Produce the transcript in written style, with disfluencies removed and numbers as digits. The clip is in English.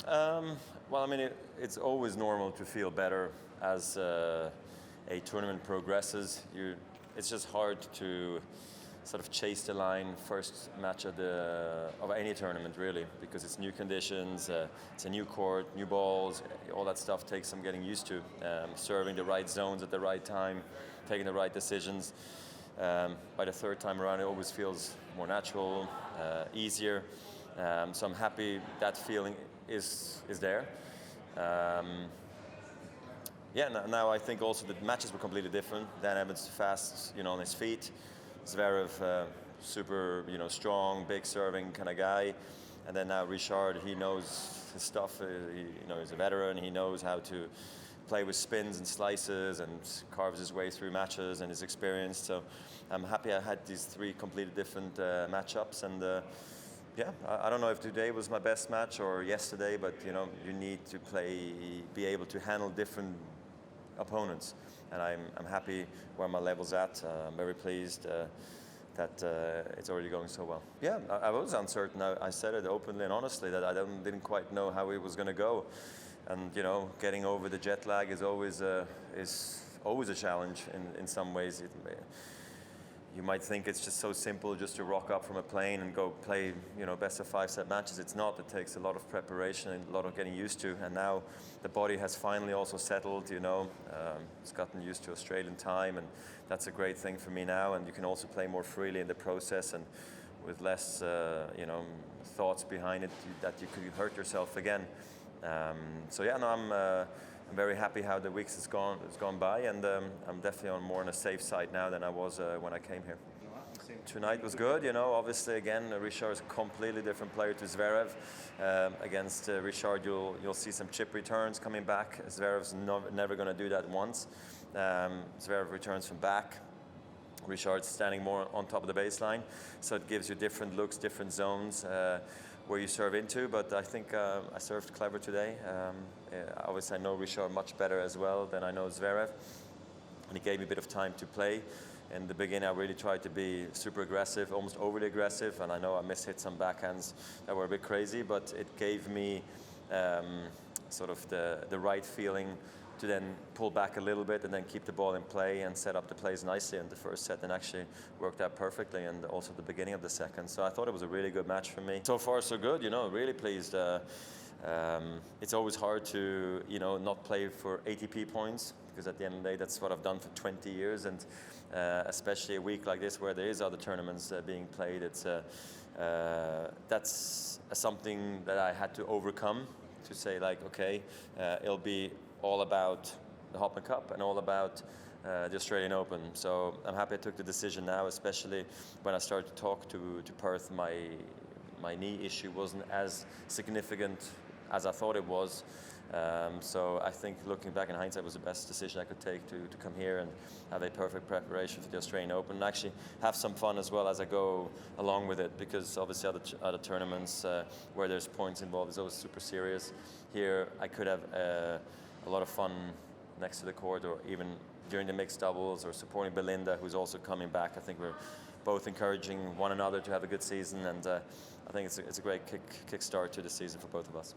Well, I mean, it's always normal to feel better as a tournament progresses. It's just hard to sort of chase the line first match of any tournament, really, because it's new conditions, it's a new court, new balls, all that stuff takes some getting used to. Serving the right zones at the right time, taking the right decisions. By the third time around, it always feels more natural, easier. So I'm happy that feeling is there. Now I think also the matches were completely different. Dan Evans fast, on his feet. Zverev, super, strong, big serving kind of guy. And then now Richard, he knows his stuff. He's a veteran. He knows how to play with spins and slices and carves his way through matches and is experienced. So I'm happy I had these three completely different matchups. And I don't know if today was my best match or yesterday, but you need to be able to handle different opponents. And I'm happy where my level's at. I'm very pleased that it's already going so well. Yeah, I was uncertain. I said it openly and honestly that I didn't quite know how it was going to go. And getting over the jet lag is always a challenge in some ways. You might think it's just so simple just to rock up from a plane and go play, best of 5-set matches. It's not. It takes a lot of preparation and a lot of getting used to. And now the body has finally also settled, it's gotten used to Australian time, and that's a great thing for me now. And you can also play more freely in the process and with less, thoughts behind it that you could hurt yourself again. I'm very happy how the weeks has gone by, and I'm definitely more on a safe side now than I was when I came here. Tonight was good, obviously again Richard is a completely different player to Zverev. Against Richard you'll see some chip returns coming back. Zverev's never going to do that once. Zverev returns from back. Richard's standing more on top of the baseline, so it gives you different looks, different zones where you serve into, but I think I served clever today. Obviously I know Richard much better as well than I know Zverev, and he gave me a bit of time to play. In the beginning I really tried to be super aggressive, almost overly aggressive, and I know I mishit some backhands that were a bit crazy, but it gave me sort of the right feeling to then pull back a little bit and then keep the ball in play and set up the plays nicely in the first set, and actually worked out perfectly, and also the beginning of the second. So I thought it was a really good match for me. So far so good, really pleased. It's always hard to not play for ATP points, because at the end of the day that's what I've done for 20 years, and especially a week like this where there is other tournaments being played, that's something that I had to overcome, to say like, okay, it'll be all about the Hopman Cup and all about the Australian Open. So I'm happy I took the decision now, especially when I started to talk to Perth. My knee issue wasn't as significant as I thought it was. So I think looking back in hindsight, it was the best decision I could take to come here and have a perfect preparation for the Australian Open, and actually have some fun as well as I go along with it, because obviously other tournaments where there's points involved is always super serious. Here I could have a lot of fun next to the court, or even during the mixed doubles, or supporting Belinda, who's also coming back. I think we're both encouraging one another to have a good season, and I think it's a great kick start to the season for both of us.